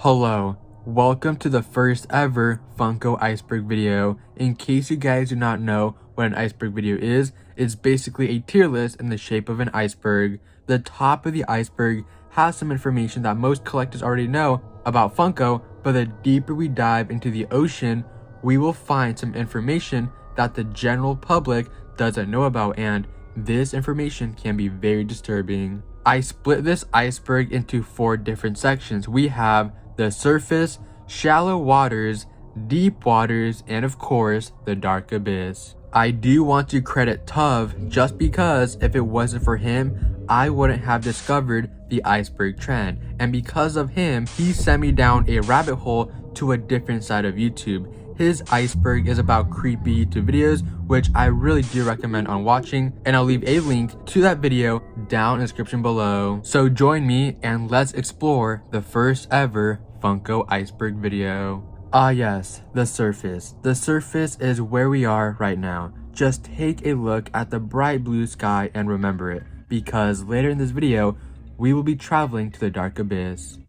Hello, welcome to the first ever Funko Iceberg video. In case you guys do not know what an iceberg video is, it's basically a tier list in the shape of an iceberg. The top of the iceberg has some information that most collectors already know about Funko, but the deeper we dive into the ocean, we will find some information that the general public doesn't know about, and this information can be very disturbing. I split this iceberg into 4 different sections. We have the surface, shallow waters, deep waters, and of course, the dark abyss. I do want to credit Tuv just because if it wasn't for him, I wouldn't have discovered the iceberg trend. And because of him, he sent me down a rabbit hole to a different side of YouTube. His iceberg is about creepy YouTube videos, which I really do recommend on watching, and I'll leave a link to that video down in the description below. So join me and let's explore the first ever Funko Iceberg video. Yes, the surface. The surface is where we are right now. Just take a look at the bright blue sky and remember it, because later in this video, we will be traveling to the dark abyss.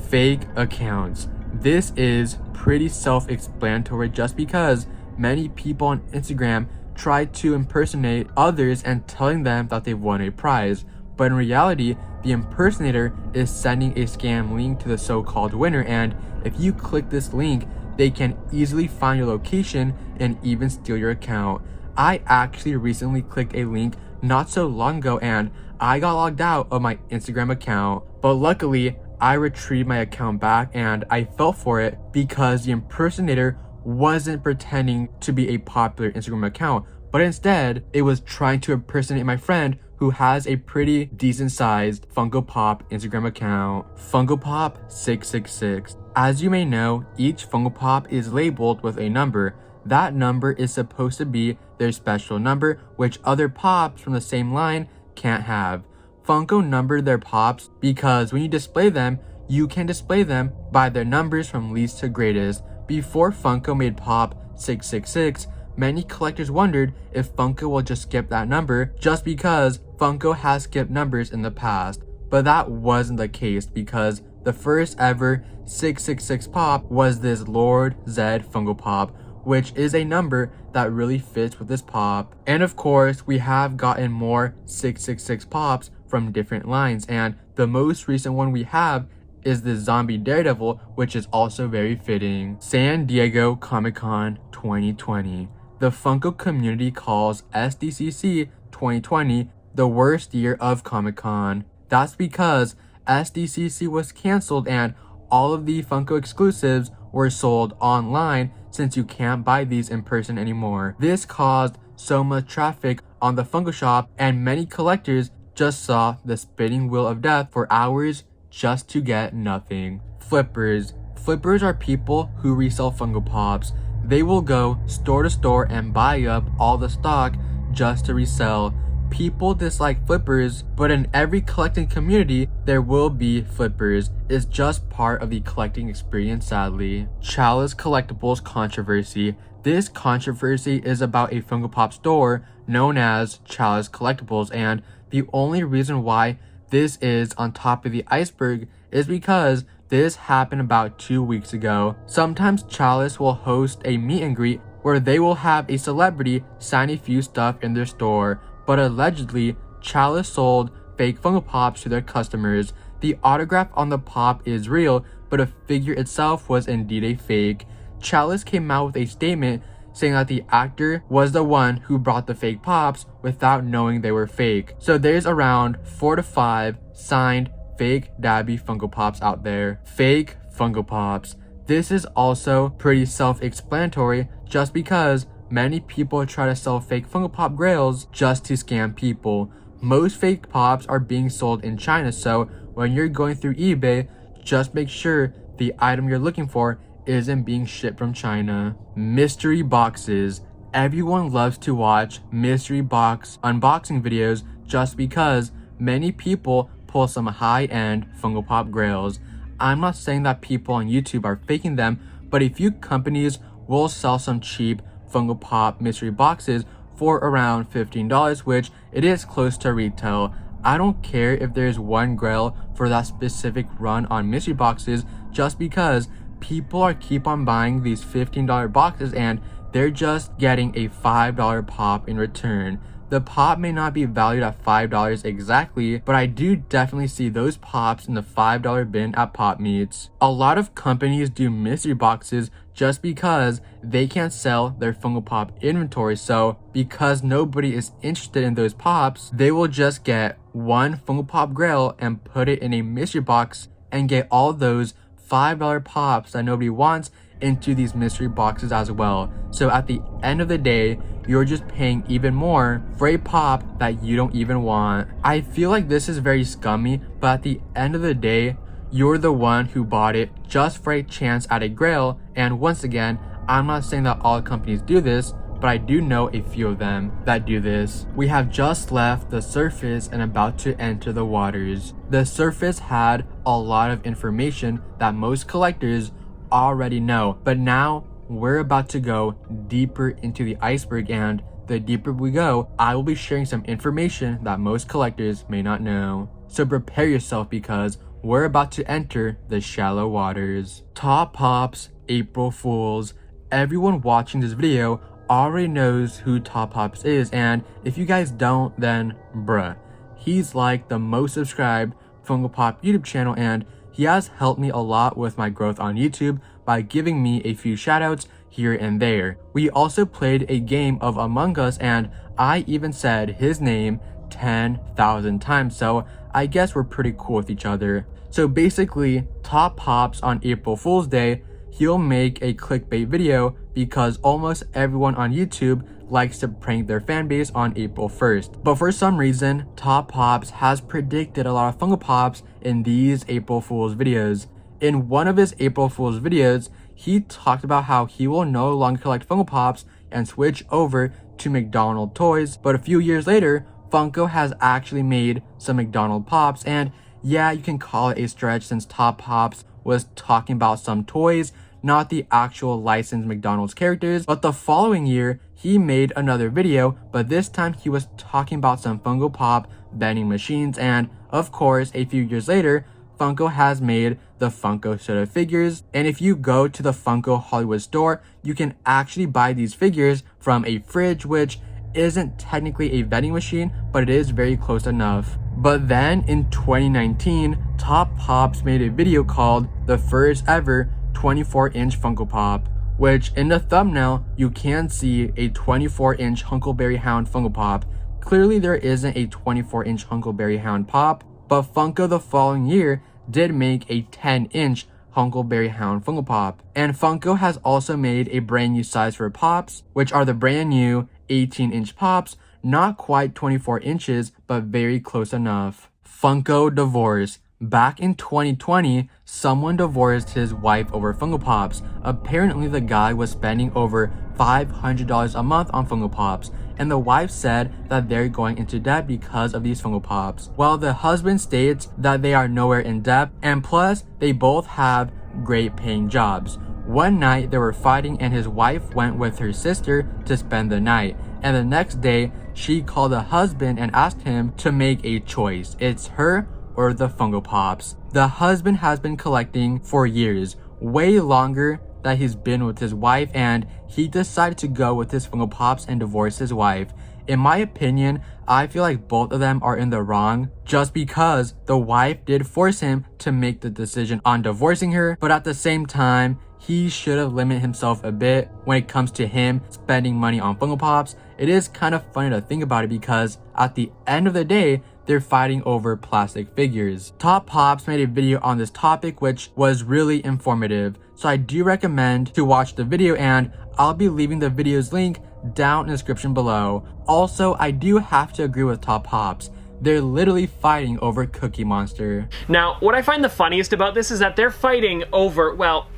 Fake accounts. This is pretty self-explanatory just because many people on Instagram try to impersonate others and telling them that they've won a prize, but in reality, the impersonator is sending a scam link to the so-called winner, and if you click this link, they can easily find your location and even steal your account. I actually recently clicked a link not so long ago and I got logged out of my Instagram account, but luckily I retrieved my account back and I fell for it because the impersonator wasn't pretending to be a popular Instagram account, but instead it was trying to impersonate my friend who has a pretty decent sized Funko Pop Instagram account. Funko Pop 666. As you may know, each Funko Pop is labeled with a number. That number is supposed to be their special number, which other Pops from the same line can't have. Funko numbered their Pops because when you display them, you can display them by their numbers from least to greatest. Before Funko made Pop 666, many collectors wondered if Funko will just skip that number just because Funko has skipped numbers in the past. But that wasn't the case because the first ever 666 Pop was this Lord Zed Funko Pop, which is a number that really fits with this Pop. And of course, we have gotten more 666 Pops from different lines, and the most recent one we have is the Zombie Daredevil, which is also very fitting. San Diego Comic-Con 2020. The Funko community calls SDCC 2020 the worst year of Comic-Con. That's because SDCC was canceled and all of the Funko exclusives were sold online since you can't buy these in person anymore. This caused so much traffic on the Funko shop and many collectors just saw the spinning wheel of death for hours just to get nothing. Flippers. Flippers are people who resell Funko Pops. They will go store to store and buy up all the stock just to resell. People dislike flippers, but in every collecting community, there will be flippers. It's just part of the collecting experience, sadly. Chalice Collectibles controversy. This controversy is about a Funko Pop store known as Chalice Collectibles, and the only reason why this is on top of the iceberg is because this happened about 2 weeks ago. Sometimes Chalice will host a meet and greet where they will have a celebrity sign a few stuff in their store, but allegedly Chalice sold fake Funko Pops to their customers. The autograph on the pop is real, but the figure itself was indeed a fake. Chalice came out with a statement saying that the actor was the one who brought the fake pops without knowing they were fake. So there's around 4 to 5 signed fake Dabby Funko Pops out there. Fake Funko Pops. This is also pretty self-explanatory just because many people try to sell fake Funko Pop grails just to scam people. Most fake pops are being sold in China, so when you're going through eBay, just make sure the item you're looking for isn't being shipped from China. Mystery boxes. Everyone loves to watch mystery box unboxing videos just because many people pull some high-end Funko Pop grails. I'm not saying that people on YouTube are faking them, but a few companies will sell some cheap Funko Pop mystery boxes for around $15, which it is close to retail. I don't care if there's one grail for that specific run on mystery boxes just because people keep on buying these $15 boxes and they're just getting a $5 pop in return. The pop may not be valued at $5 exactly, but I do definitely see those pops in the $5 bin at Pop Meets. A lot of companies do mystery boxes just because they can't sell their Funko Pop inventory, so because nobody is interested in those pops, they will just get one Funko Pop grail and put it in a mystery box and get all those $5 pops that nobody wants into these mystery boxes as well. So at the end of the day, you're just paying even more for a pop that you don't even want. I feel like this is very scummy, but at the end of the day, you're the one who bought it just for a chance at a grail. And once again, I'm not saying that all companies do this, but I do know a few of them that do this. We have just left the surface and about to enter the waters. The surface had a lot of information that most collectors already know, but now we're about to go deeper into the iceberg, and the deeper we go, I will be sharing some information that most collectors may not know. So prepare yourself because we're about to enter the shallow waters. Top Pops April Fools. Everyone watching this video already knows who Top Pops is, and if you guys don't, then bruh. He's like the most subscribed Funko Pop YouTube channel, and he has helped me a lot with my growth on YouTube by giving me a few shoutouts here and there. We also played a game of Among Us, and I even said his name 10,000 times, so I guess we're pretty cool with each other. So basically, Top Pops on April Fool's Day, he'll make a clickbait video because almost everyone on YouTube likes to prank their fanbase on April 1st. But for some reason, Top Pops has predicted a lot of Funko Pops in these April Fool's videos. In one of his April Fool's videos, he talked about how he will no longer collect Funko Pops and switch over to McDonald's toys. But a few years later, Funko has actually made some McDonald's Pops, and yeah, you can call it a stretch since Top Pops was talking about some toys, not the actual licensed McDonald's characters. But the following year, he made another video, but this time he was talking about some Funko Pop vending machines, and of course, a few years later, Funko has made the Funko soda figures, and if you go to the Funko Hollywood store, you can actually buy these figures from a fridge, which isn't technically a vending machine, but it is very close enough. But then in 2019, Top Pops made a video called the first ever 24-inch Funko Pop, which in the thumbnail, you can see a 24-inch Huckleberry Hound Funko Pop. Clearly there isn't a 24-inch Huckleberry Hound Pop, but Funko the following year did make a 10-inch Huckleberry Hound Funko Pop. And Funko has also made a brand new size for Pops, which are the brand new 18-inch Pops, not quite 24 inches, but very close enough. Funko divorce. Back in 2020, someone divorced his wife over Funko Pops. Apparently the guy was spending over $500 a month on Funko Pops, and the wife said that they're going into debt because of these Funko Pops, while the husband states that they are nowhere in debt, and plus they both have great paying jobs. One night they were fighting and his wife went with her sister to spend the night, and the next day she called the husband and asked him to make a choice. It's her or the Funko Pops. The husband has been collecting for years, way longer that he's been with his wife, and he decided to go with his Funko Pops and divorce his wife. In my opinion, I feel like both of them are in the wrong just because the wife did force him to make the decision on divorcing her, but at the same time, he should have limited himself a bit when it comes to him spending money on Funko Pops. It is kind of funny to think about it because at the end of the day, they're fighting over plastic figures. Top Pops made a video on this topic which was really informative, so I do recommend to watch the video, and I'll be leaving the video's link down in the description below. Also, I do have to agree with Top Pops. They're literally fighting over Cookie Monster. Now, what I find the funniest about this is that they're fighting over, well,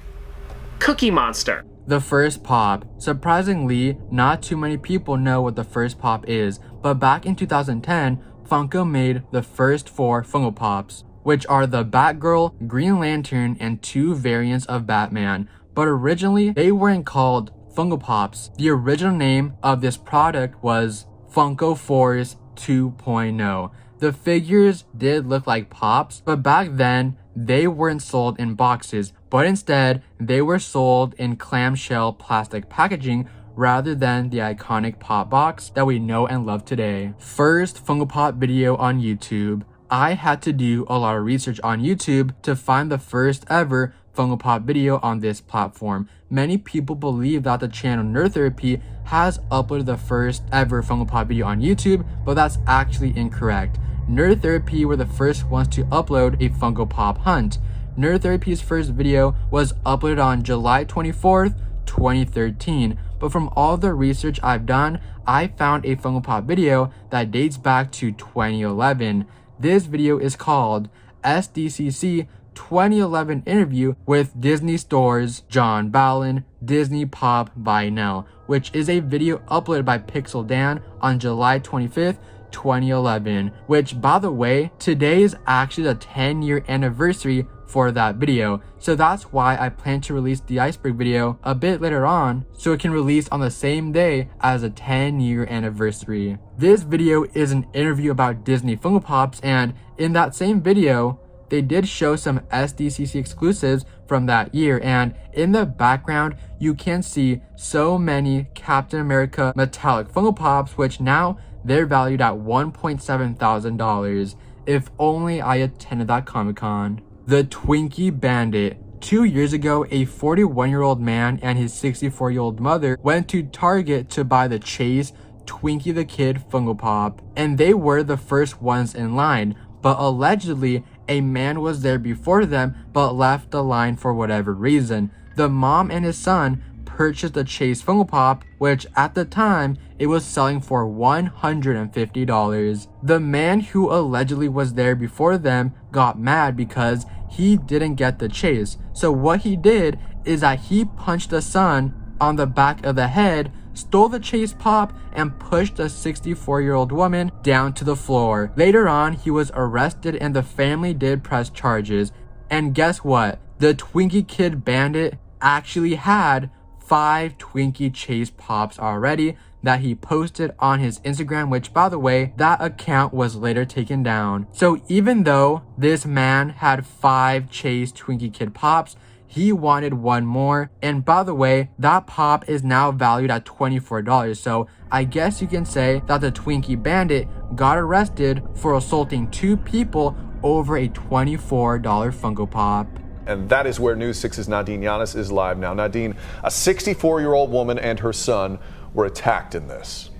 Cookie Monster. The first pop. Surprisingly, not too many people know what the first pop is, but back in 2010, Funko made the first 4 Funko Pops, which are the Batgirl, Green Lantern, and 2 variants of Batman. But originally, they weren't called Funko Pops. The original name of this product was Funko Force 2.0. The figures did look like Pops, but back then, they weren't sold in boxes, but instead, they were sold in clamshell plastic packaging rather than the iconic Pop box that we know and love today. First Funko Pop video on YouTube. I had to do a lot of research on YouTube to find the first ever Funko Pop video on this platform. Many people believe that the channel Nerd Therapy has uploaded the first ever Funko Pop video on YouTube, but that's actually incorrect. Nerd Therapy were the first ones to upload a Funko Pop hunt. Nerd Therapy's first video was uploaded on July 24th, 2013, but from all the research I've done, I found a Funko Pop video that dates back to 2011. This video is called SDCC 2011 Interview with Disney Store's John Ballin, Disney Pop by Nell, which is a video uploaded by Pixel Dan on July 25th, 2011, which, by the way, today is actually the 10-year anniversary for that video, so that's why I plan to release the Iceberg video a bit later on so it can release on the same day as a 10-year anniversary. This video is an interview about Disney Funko Pops, and in that same video they did show some SDCC exclusives from that year, and in the background you can see so many Captain America metallic Funko Pops, which now they're valued at $1,700. If only I attended that Comic-Con. The Twinkie Bandit. 2 years ago, a 41-year-old man and his 64-year-old mother went to Target to buy the Chase Twinkie the Kid Funko Pop, and they were the first ones in line, but allegedly a man was there before them but left the line for whatever reason. The mom and his son purchased the Chase Funko Pop, which at the time it was selling for $150. The man who allegedly was there before them got mad because he didn't get the Chase. So what he did is that he punched the son on the back of the head, stole the Chase Pop, and pushed the 64-year-old woman down to the floor. Later on, he was arrested and the family did press charges. And guess what? The Twinkie Kid Bandit actually had 5 Twinkie Chase Pops already that he posted on his Instagram, which, by the way, that account was later taken down. So even though this man had 5 Chase Twinkie Kid Pops, he wanted one more, and by the way, that pop is now valued at $24, so I guess you can say that the Twinkie Bandit got arrested for assaulting 2 people over a $24 Funko Pop. And that is where News 6's Nadine Yanis is live now. Nadine, a 64-year-old woman and her son were attacked in this.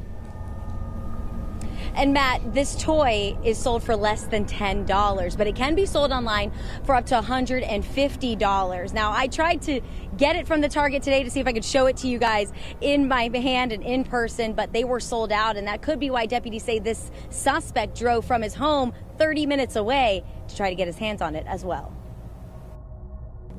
And Matt, this toy is sold for less than $10, but it can be sold online for up to $150. Now, I tried to get it from the Target today to see if I could show it to you guys in my hand and in person, but they were sold out, and that could be why deputies say this suspect drove from his home 30 minutes away to try to get his hands on it as well.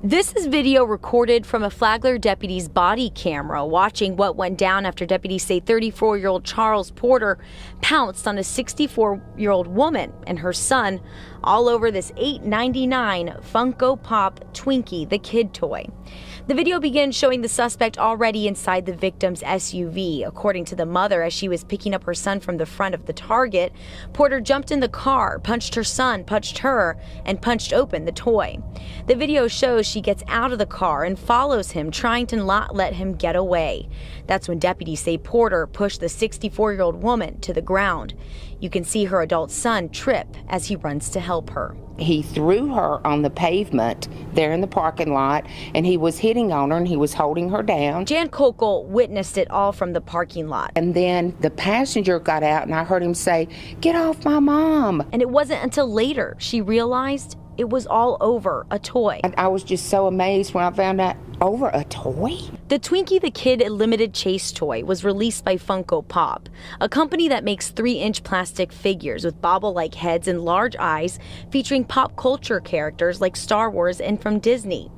This is video recorded from a Flagler deputy's body camera watching what went down after deputies say 34-year-old Charles Porter pounced on a 64-year-old woman and her son all over this $8.99 Funko Pop Twinkie the Kid toy. The video begins showing the suspect already inside the victim's SUV. According to the mother, as she was picking up her son from the front of the Target, Porter jumped in the car, punched her son, punched her, and punched open the toy. The video shows she gets out of the car and follows him, trying to not let him get away. That's when deputies say Porter pushed the 64-year-old woman to the ground. You can see her adult son trip as he runs to help her. He threw her on the pavement there in the parking lot, and he was hitting on her and he was holding her down. Jan Kokel witnessed it all from the parking lot. And then the passenger got out and I heard him say, "Get off my mom." And it wasn't until later she realized it was all over a toy. And I was just so amazed when I found out, over a toy? The Twinkie the Kid limited chase toy was released by Funko Pop, a company that makes 3-inch plastic figures with bobble-like heads and large eyes featuring pop culture characters like Star Wars and from Disney.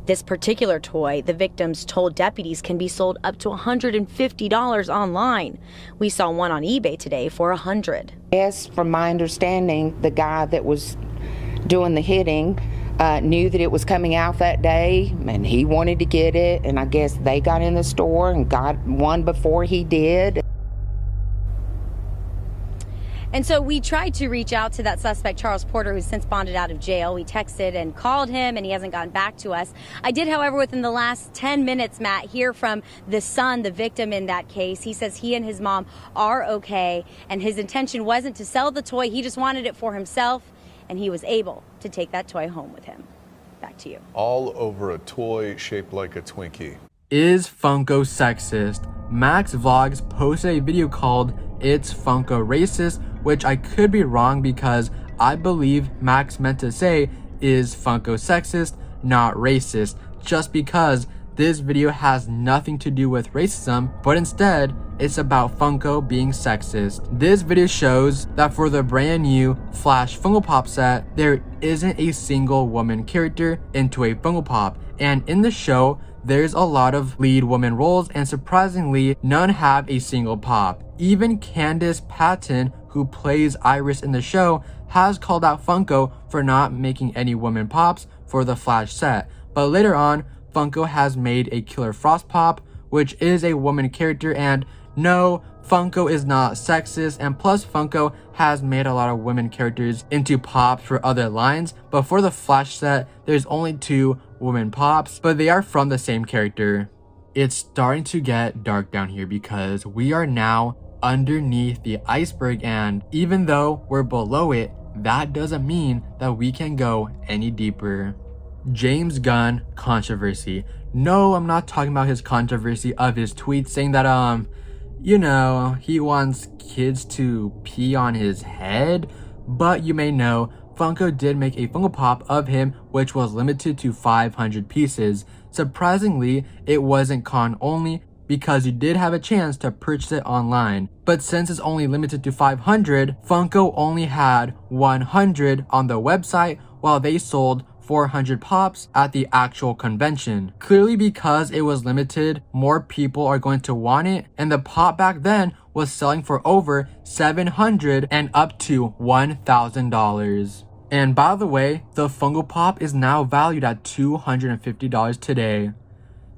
This particular toy, the victims told deputies, can be sold up to $150 online. We saw one on eBay today for $100. Yes, from my understanding, the guy that was doing the hitting knew that it was coming out that day, and he wanted to get it, and I guess they got in the store and got one before he did. And so we tried to reach out to that suspect, Charles Porter, who's since bonded out of jail. We texted and called him, and he hasn't gotten back to us. I did, however, within the last 10 minutes, Matt, hear from the son, the victim in that case. He says he and his mom are okay, and his intention wasn't to sell the toy. He just wanted it for himself, and he was able to take that toy home with him. Back to you. All over a toy shaped like a Twinkie. Is Funko sexist? Max Vlogs posted a video called "It's Funko Racist," which I could be wrong because I believe Max meant to say "Is Funko sexist, not racist," just because this video has nothing to do with racism, but instead it's about Funko being sexist. This video shows that for the brand new Flash Funko Pop set, there isn't a single woman character into a Funko Pop, and in the show there's a lot of lead woman roles, and surprisingly none have a single pop. Even Candace Patton, who plays Iris in the show, has called out Funko for not making any woman pops for the Flash set, but later on Funko has made a Killer Frost pop, which is a woman character, and no, Funko is not sexist, and plus Funko has made a lot of women characters into pops for other lines, but for the Flash set, there's only 2 women pops, but they are from the same character. It's starting to get dark down here because we are now underneath the iceberg, and even though we're below it, that doesn't mean that we can go any deeper. James Gunn controversy. No, I'm not talking about his controversy of his tweet saying that you know, he wants kids to pee on his head, but you may know Funko did make a Funko Pop of him, which was limited to 500 pieces. Surprisingly, it wasn't con only because you did have a chance to purchase it online, but since it's only limited to 500, Funko only had 100 on the website while they sold 400 pops at the actual convention. Clearly because it was limited, more people are going to want it, and the pop back then was selling for over $700 and up to $1,000. And by the way, the Funko Pop is now valued at $250 today.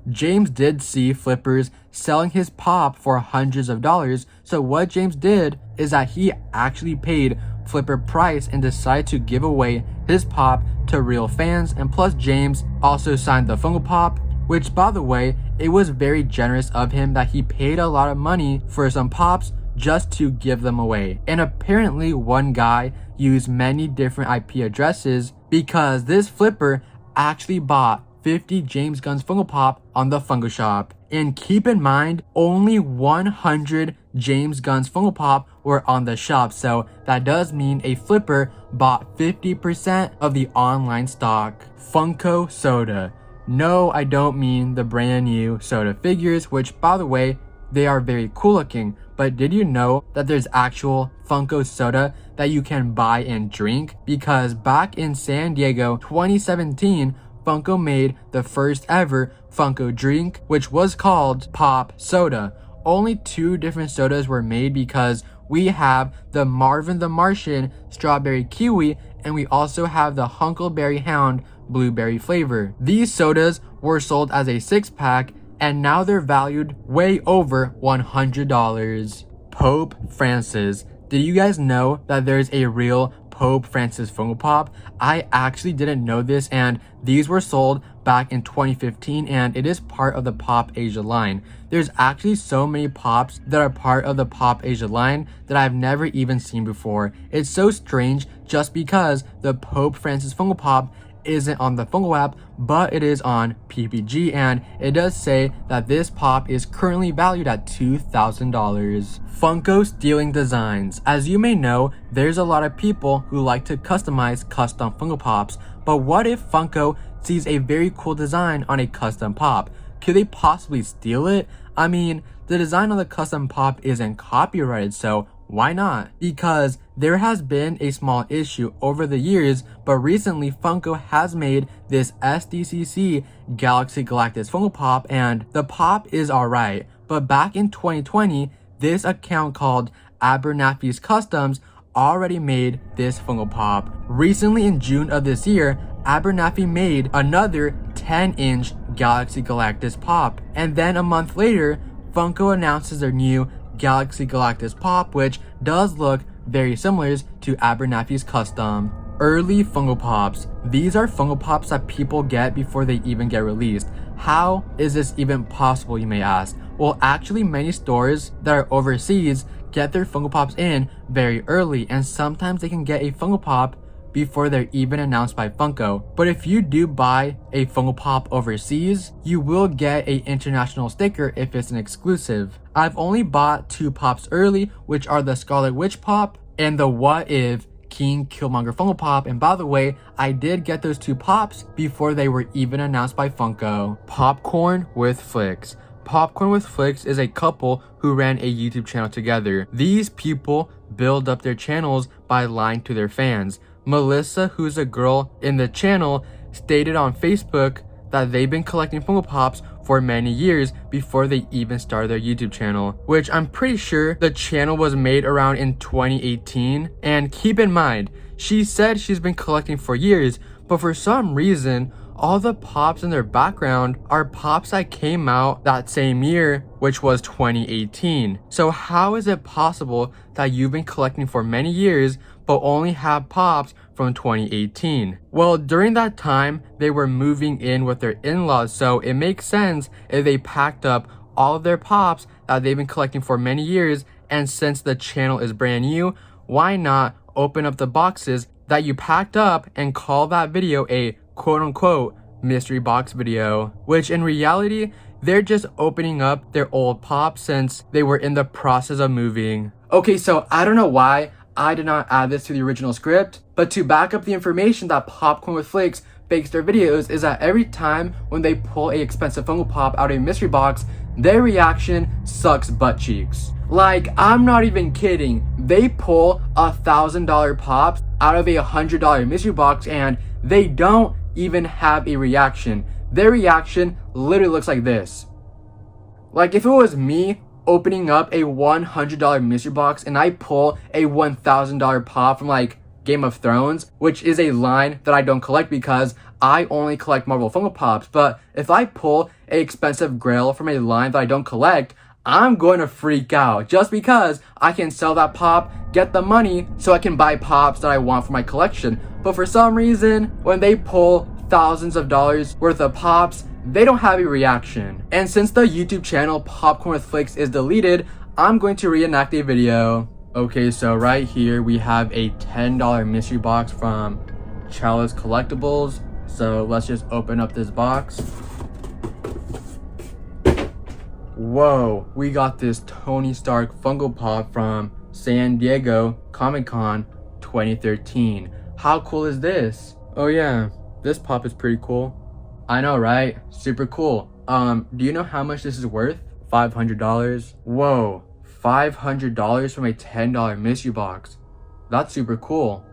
James did see flippers selling his pop for hundreds of dollars, so what James did is that he actually paid flipper price and decided to give away his pop to real fans, and plus James also signed the Funko Pop, which by the way, it was very generous of him that he paid a lot of money for some pops just to give them away. And apparently one guy used many different IP addresses because this flipper actually bought 50 James Gunn's Funko Pop on the Funko Shop. And keep in mind, only 100 James Gunn's Funko Pop were on the shop, so that does mean a flipper bought 50% of the online stock. Funko Soda. No, I don't mean the brand new soda figures, which by the way, they are very cool looking, but did you know that there's actual Funko Soda that you can buy and drink? Because back in San Diego 2017, Funko made the first ever Funko drink, which was called Pop Soda. Only 2 different sodas were made because we have the Marvin the Martian Strawberry Kiwi, and we also have the Huckleberry Hound Blueberry flavor. These sodas were sold as a 6-pack, and now they're valued way over $100. Pope Francis. Did you guys know that there's a real Pope Francis Funko Pop. I actually didn't know this, and these were sold back in 2015, and it is part of the Pop Asia line. There's actually so many Pops that are part of the Pop Asia line that I've never even seen before. It's so strange just because the Pope Francis Funko Pop isn't on the Funko app, but it is on PPG, and it does say that this pop is currently valued at $2,000. Funko stealing designs. As you may know, there's a lot of people who like to customize custom Funko Pops, but what if Funko sees a very cool design on a custom pop? Could they possibly steal it? I mean, the design on the custom pop isn't copyrighted, so why not? Because there has been a small issue over the years, but recently Funko has made this SDCC Galaxy Galactus Funko Pop, and the pop is alright. But back in 2020, this account called Abernathy's Customs already made this Funko Pop. Recently in June of this year, Abernathy made another 10-inch Galaxy Galactus Pop, and then a month later, Funko announces their new Galaxy Galactus Pop, which does look very similar to Abernathy's Custom. Early Funko Pops. These are Funko Pops that people get before they even get released. How is this even possible, you may ask? Well, actually many stores that are overseas get their Funko Pops in very early, and sometimes they can get a Funko Pop before they're even announced by Funko. But if you do buy a Funko Pop overseas, you will get an international sticker if it's an exclusive. I've only bought 2 pops early, which are the Scarlet Witch Pop and the What If King Killmonger Funko Pop, and by the way, I did get those 2 pops before they were even announced by Funko. Popcorn with Flakes. Popcorn with Flakes is a couple who ran a YouTube channel together. These people build up their channels by lying to their fans. Melissa, who's a girl in the channel, stated on Facebook that they've been collecting Funko Pops for many years before they even started their YouTube channel, which I'm pretty sure the channel was made around in 2018. And keep in mind, she said she's been collecting for years, but for some reason, all the pops in their background are pops that came out that same year, which was 2018. So how is it possible that you've been collecting for many years but only have pops from 2018? Well, during that time, they were moving in with their in-laws, so it makes sense if they packed up all of their pops that they've been collecting for many years, and since the channel is brand new, why not open up the boxes that you packed up and call that video a quote-unquote mystery box video, which in reality, they're just opening up their old pops since they were in the process of moving. Okay, so I don't know why I did not add this to the original script, but to back up the information that Popcorn with Flakes fakes their videos is that every time when they pull a expensive Funko Pop out of a mystery box, their reaction sucks butt cheeks. Like, I'm not even kidding. They pull $1,000 pops out of a $100 mystery box and they don't even have a reaction. Their reaction literally looks like this. Like, if it was me opening up a $100 mystery box and I pull a $1,000 pop from like Game of Thrones, which is a line that I don't collect because I only collect Marvel Funko Pops, but if I pull a expensive grail from a line that I don't collect, I'm going to freak out just because I can sell that pop, get the money so I can buy pops that I want for my collection. But for some reason, when they pull thousands of dollars worth of pops, they don't have a reaction. And since the YouTube channel Popcorn with Flakes is deleted, I'm going to reenact a video. Okay, so right here we have a $10 mystery box from Chalice Collectibles. So let's just open up this box. Whoa, we got this Tony Stark Funko Pop from San Diego Comic-Con 2013. How cool is this? Oh yeah, this pop is pretty cool. I know, right? Super cool. Do you know how much this is worth? $500. Whoa, $500 from a $10 mystery box. That's super cool.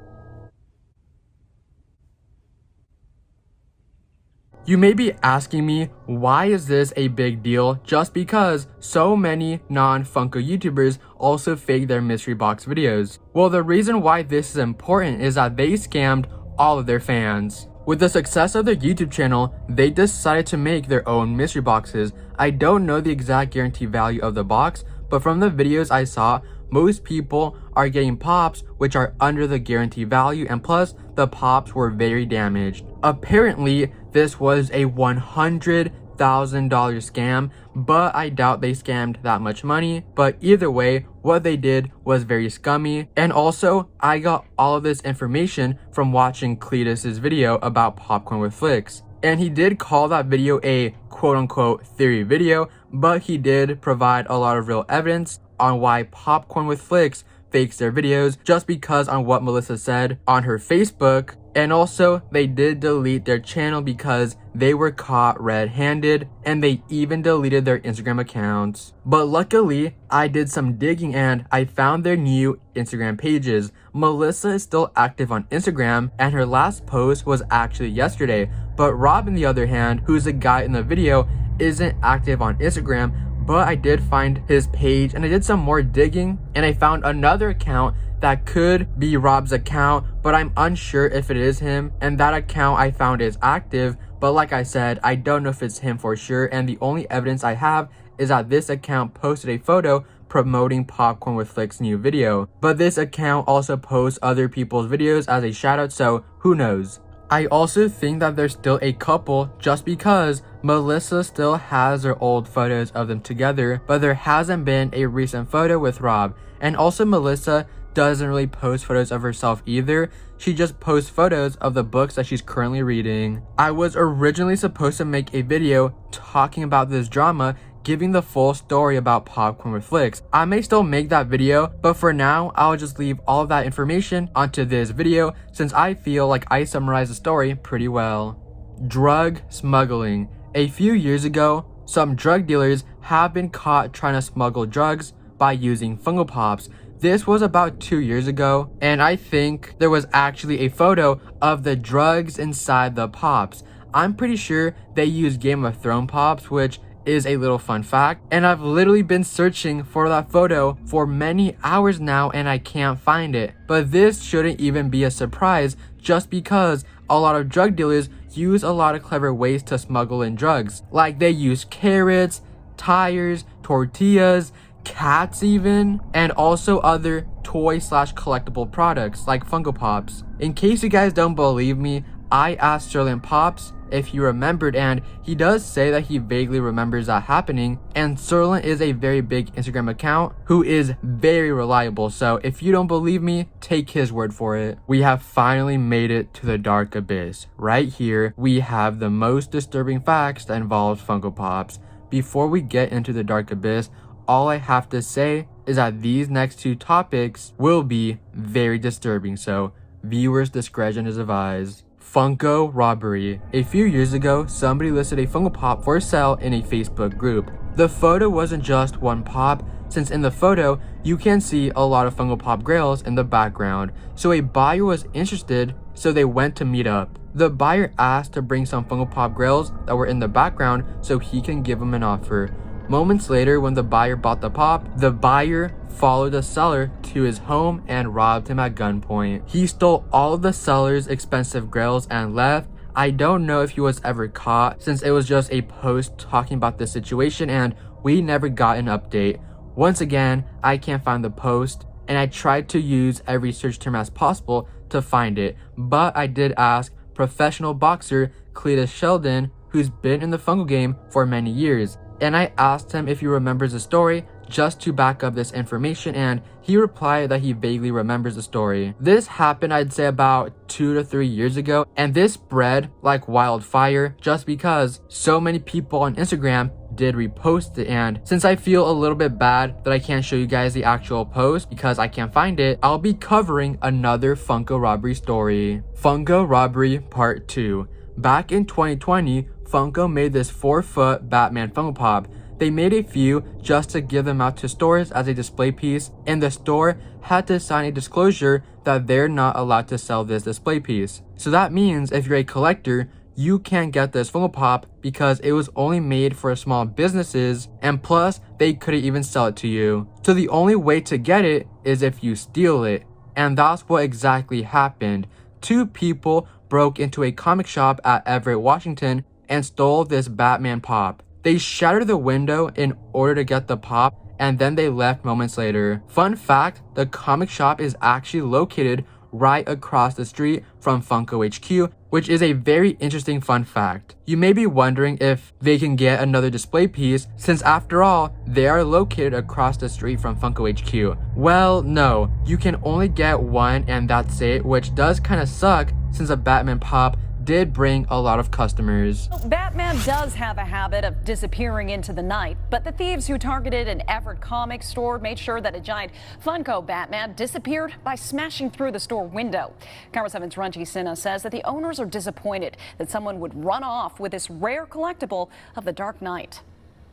You may be asking me, why is this a big deal just because so many non-Funko YouTubers also fake their mystery box videos? Well, the reason why this is important is that they scammed all of their fans. With the success of their YouTube channel, they decided to make their own mystery boxes. I don't know the exact guarantee value of the box, but from the videos I saw, most people are getting pops which are under the guarantee value, and plus the pops were very damaged. Apparently this was a $100,000 scam, but I doubt they scammed that much money. But either way, what they did was very scummy. And also, I got all of this information from watching Cletus's video about popcorn with Flakes. And he did call that video a quote-unquote theory video, but he did provide a lot of real evidence on why popcorn with Flakes fakes their videos, just because on what Melissa said on her Facebook. And also, they did delete their channel because they were caught red-handed, and they even deleted their Instagram accounts. But luckily, I did some digging and I found their new Instagram pages. Melissa is still active on Instagram, and her last post was actually yesterday. But Rob, on the other hand, who's the guy in the video, isn't active on Instagram. But I did find his page, and I did some more digging, and I found another account that could be Rob's account, but I'm unsure if it is him. And that account I found is active, but like I said, I don't know if it's him for sure. And the only evidence I have is that this account posted a photo promoting Popcorn with Flakes' new video. But this account also posts other people's videos as a shout out, so who knows. I also think that they're still a couple just because Melissa still has her old photos of them together, but there hasn't been a recent photo with Rob. And also, Melissa doesn't really post photos of herself either. She just posts photos of the books that she's currently reading. I was originally supposed to make a video talking about this drama, giving the full story about Popcorn with Flakes. I may still make that video, but for now, I'll just leave all of that information onto this video since I feel like I summarized the story pretty well. Drug smuggling. A few years ago, some drug dealers have been caught trying to smuggle drugs by using Funko Pops. This was about 2 years ago, and I think there was actually a photo of the drugs inside the pops. I'm pretty sure they used Game of Thrones pops, which is a little fun fact, and I've literally been searching for that photo for many hours now and I can't find it. But this shouldn't even be a surprise just because a lot of drug dealers use a lot of clever ways to smuggle in drugs. Like they use carrots, tires, tortillas, cats even, and also other toy/collectible products like Funko Pops. In case you guys don't believe me, I asked Sterling Pops if he remembered, and he does say that he vaguely remembers that happening. And Sterling is a very big Instagram account who is very reliable, so if you don't believe me, take his word for it. We have finally made it to the dark abyss. Right here, we have the most disturbing facts that involves Funko Pops. Before we get into the dark abyss, all I have to say is that these next two topics will be very disturbing, so viewers' discretion is advised. Funko Robbery. A few years ago, somebody listed a Funko Pop for sale in a Facebook group. The photo wasn't just one pop, since in the photo, you can see a lot of Funko Pop grails in the background. So a buyer was interested, so they went to meet up. The buyer asked to bring some Funko Pop grails that were in the background so he can give him an offer. Moments later, when the buyer bought the pop, the buyer followed the seller to his home and robbed him at gunpoint. He stole all of the seller's expensive grails and left. I don't know if he was ever caught, since it was just a post talking about the situation and we never got an update. Once again, I can't find the post, and I tried to use every search term as possible to find it, but I did ask professional boxer Cletus Sheldon, who's been in the Funko game for many years. And I asked him if he remembers the story just to back up this information, and he replied that he vaguely remembers the story. This happened, I'd say, about 2 to 3 years ago, and this spread like wildfire just because so many people on Instagram did repost it. And since I feel a little bit bad that I can't show you guys the actual post because I can't find it, I'll be covering another Funko Robbery story. Funko Robbery Part 2. Back in 2020, Funko made this 4-foot Batman Funko Pop. They made a few just to give them out to stores as a display piece, and the store had to sign a disclosure that they're not allowed to sell this display piece. So that means if you're a collector, you can't get this Funko Pop because it was only made for small businesses, and plus they couldn't even sell it to you. So the only way to get it is if you steal it, and that's what exactly happened. 2 people broke into a comic shop at Everett, Washington and stole this Batman pop. They shattered the window in order to get the pop, and then they left moments later. Fun fact, the comic shop is actually located right across the street from Funko HQ, which is a very interesting fun fact. You may be wondering if they can get another display piece, since after all, they are located across the street from Funko HQ. Well, no, you can only get one and that's it, which does kind of suck since a Batman pop did bring a lot of customers. Batman does have a habit of disappearing into the night, but the thieves who targeted an Everett comics store made sure that a giant Funko Batman disappeared by smashing through the store window. Camera 7's Ranji Sinha says that the owners are disappointed that someone would run off with this rare collectible of the Dark Knight.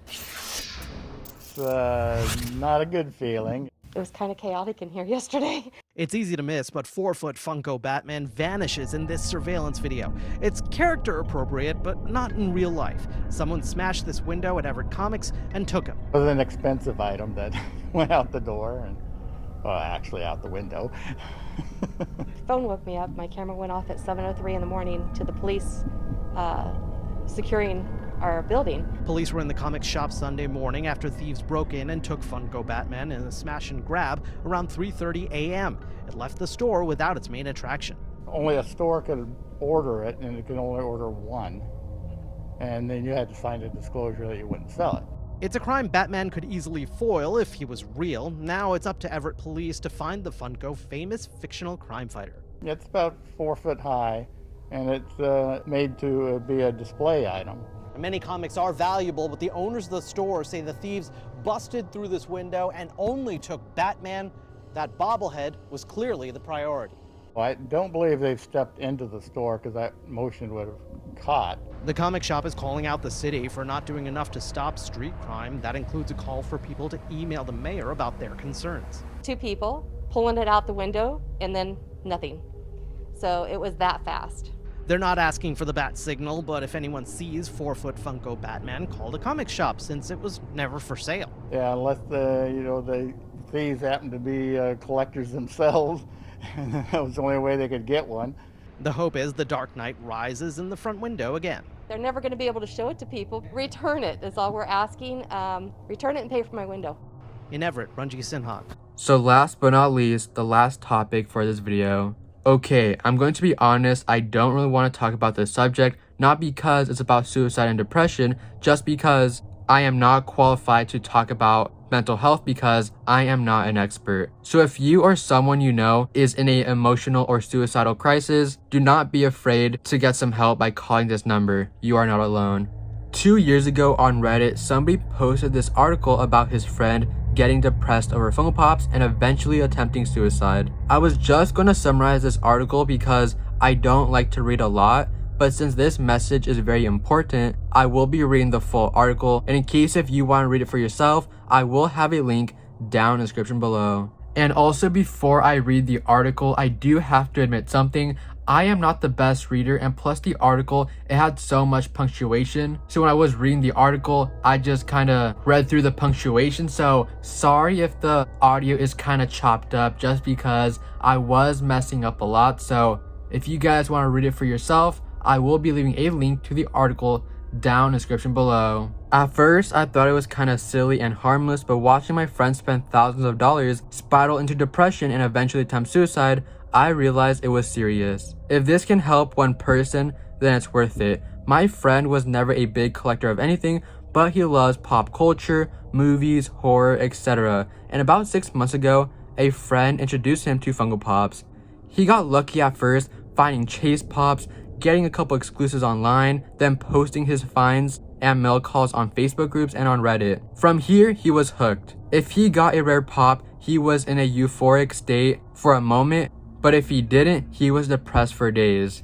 It's not a good feeling. It was kind of chaotic in here yesterday. It's easy to miss, but 4-foot Funko Batman vanishes in this surveillance video. It's character appropriate, but not in real life. Someone smashed this window at Everett Comics and took him. It was an expensive item that went out the door and, well, actually out the window. Phone woke me up. My camera went off at 7:03 in the morning to the police securing our building. Police were in the comic shop Sunday morning after thieves broke in and took Funko Batman in a smash and grab around 3:30 a.m. It left the store without its main attraction. Only a store could order it, and it could only order one. And then you had to sign a disclosure that you wouldn't sell it. It's a crime Batman could easily foil if he was real. Now it's up to Everett police to find the Funko famous fictional crime fighter. It's about 4 foot high, and it's made to be a display item. Many comics are valuable, but the owners of the store say the thieves busted through this window and only took Batman. That bobblehead was clearly the priority. Well, I don't believe they've stepped into the store because that motion would have caught. The comic shop is calling out the city for not doing enough to stop street crime. That includes a call for people to email the mayor about their concerns. 2 people pulling it out the window and then nothing. So it was that fast. They're not asking for the bat signal, but if anyone sees 4-foot Funko Batman, call the comic shop since it was never for sale. Yeah, unless the thieves happen to be collectors themselves, and that was the only way they could get one. The hope is the Dark Knight rises in the front window again. They're never going to be able to show it to people. Return it is all we're asking. Return it and pay for my window. In Everett, Ranji Sinha. So last but not least, the last topic for this video. Okay, I'm going to be honest, I don't really want to talk about this subject, not because it's about suicide and depression, just because I am not qualified to talk about mental health because I am not an expert. So if you or someone you know is in an emotional or suicidal crisis, do not be afraid to get some help by calling this number. You are not alone. 2 years ago on Reddit, somebody posted this article about his friend getting depressed over Funko Pops and eventually attempting suicide. I was just going to summarize this article because I don't like to read a lot, but since this message is very important, I will be reading the full article, and in case if you want to read it for yourself, I will have a link down in the description below. And also before I read the article, I do have to admit something. I am not the best reader, and plus the article, it had so much punctuation. So when I was reading the article, I just kind of read through the punctuation. So sorry if the audio is kind of chopped up just because I was messing up a lot. So if you guys want to read it for yourself, I will be leaving a link to the article down in the description below. At first, I thought it was kind of silly and harmless, but watching my friends spend thousands of dollars, spiral into depression, and eventually attempt suicide, I realized it was serious. If this can help one person, then it's worth it. My friend was never a big collector of anything, but he loves pop culture, movies, horror, etc. And about 6 months ago, a friend introduced him to Funko Pops. He got lucky at first, finding Chase Pops, getting a couple exclusives online, then posting his finds and mail calls on Facebook groups and on Reddit. From here, he was hooked. If he got a rare pop, he was in a euphoric state for a moment, but if he didn't, he was depressed for days.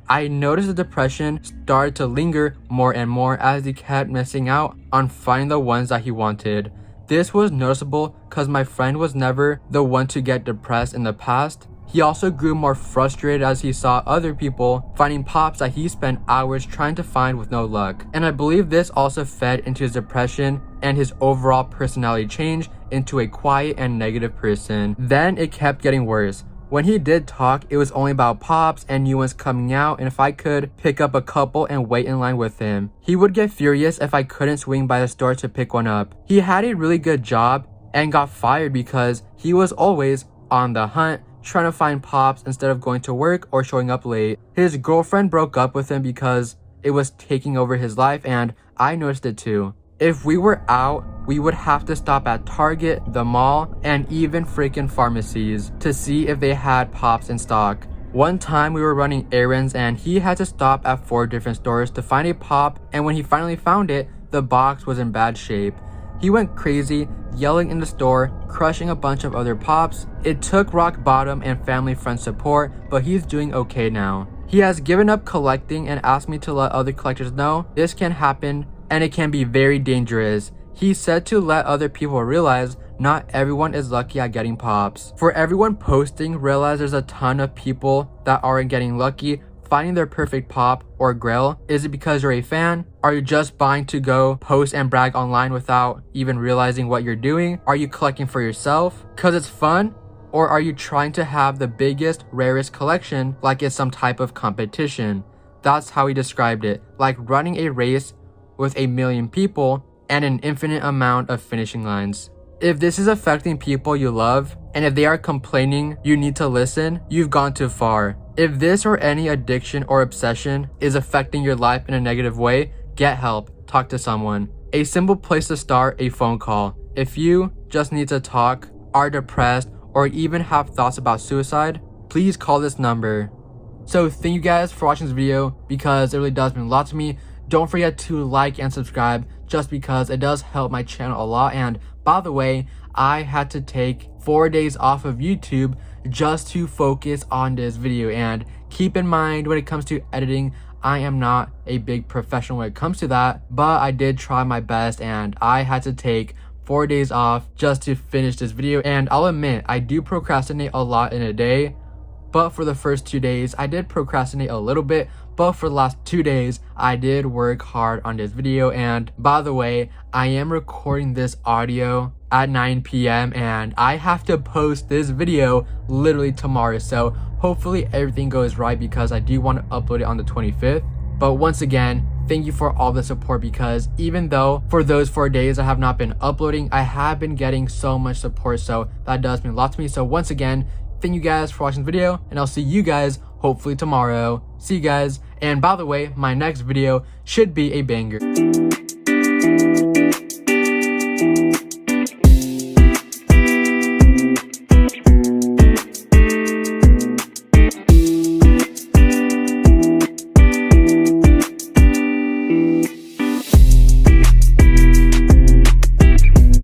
I noticed the depression started to linger more and more as he kept missing out on finding the ones that he wanted. This was noticeable because my friend was never the one to get depressed in the past. He also grew more frustrated as he saw other people finding pops that he spent hours trying to find with no luck. And I believe this also fed into his depression and his overall personality change into a quiet and negative person. Then it kept getting worse. When he did talk, it was only about pops and new ones coming out, and if I could pick up a couple and wait in line with him. He would get furious if I couldn't swing by the store to pick one up. He had a really good job and got fired because he was always on the hunt trying to find Pops instead of going to work or showing up late. His girlfriend broke up with him because it was taking over his life, and I noticed it too. If we were out, we would have to stop at Target, the mall, and even freaking pharmacies to see if they had Pops in stock. One time we were running errands and he had to stop at 4 different stores to find a Pop, and when he finally found it, the box was in bad shape. He went crazy, yelling in the store, crushing a bunch of other Pops. It took rock bottom and family friend support, but he's doing okay now. He has given up collecting and asked me to let other collectors know this can happen and it can be very dangerous. He said to let other people realize not everyone is lucky at getting Pops. For everyone posting, realize there's a ton of people that aren't getting lucky finding their perfect Pop or grail. Is it because you're a fan? Are you just buying to go post and brag online without even realizing what you're doing? Are you collecting for yourself because it's fun? Or are you trying to have the biggest, rarest collection like it's some type of competition? That's how he described it, like running a race with 1 million people and an infinite amount of finishing lines. If this is affecting people you love, and if they are complaining you need to listen, you've gone too far. If this or any addiction or obsession is affecting your life in a negative way, get help, talk to someone. A simple place to start, a phone call. If you just need to talk, are depressed, or even have thoughts about suicide, please call this number. So thank you guys for watching this video because it really does mean a lot to me. Don't forget to like and subscribe just because it does help my channel a lot. And by the way, I had to take 4 days off of YouTube just to focus on this video. And keep in mind, when it comes to editing, I am not a big professional when it comes to that, but I did try my best and I had to take 4 days off just to finish this video. And I'll admit, I do procrastinate a lot in a day, but for the first 2 days, I did procrastinate a little bit, but for the last 2 days, I did work hard on this video. And by the way, I am recording this audio at 9 p.m. and I have to post this video literally tomorrow. So hopefully everything goes right because I do want to upload it on the 25th. But once again, thank you for all the support because even though for those 4 days I have not been uploading, I have been getting so much support. So that does mean a lot to me. So once again, thank you guys for watching the video and I'll see you guys hopefully tomorrow. See you guys. And by the way, my next video should be a banger.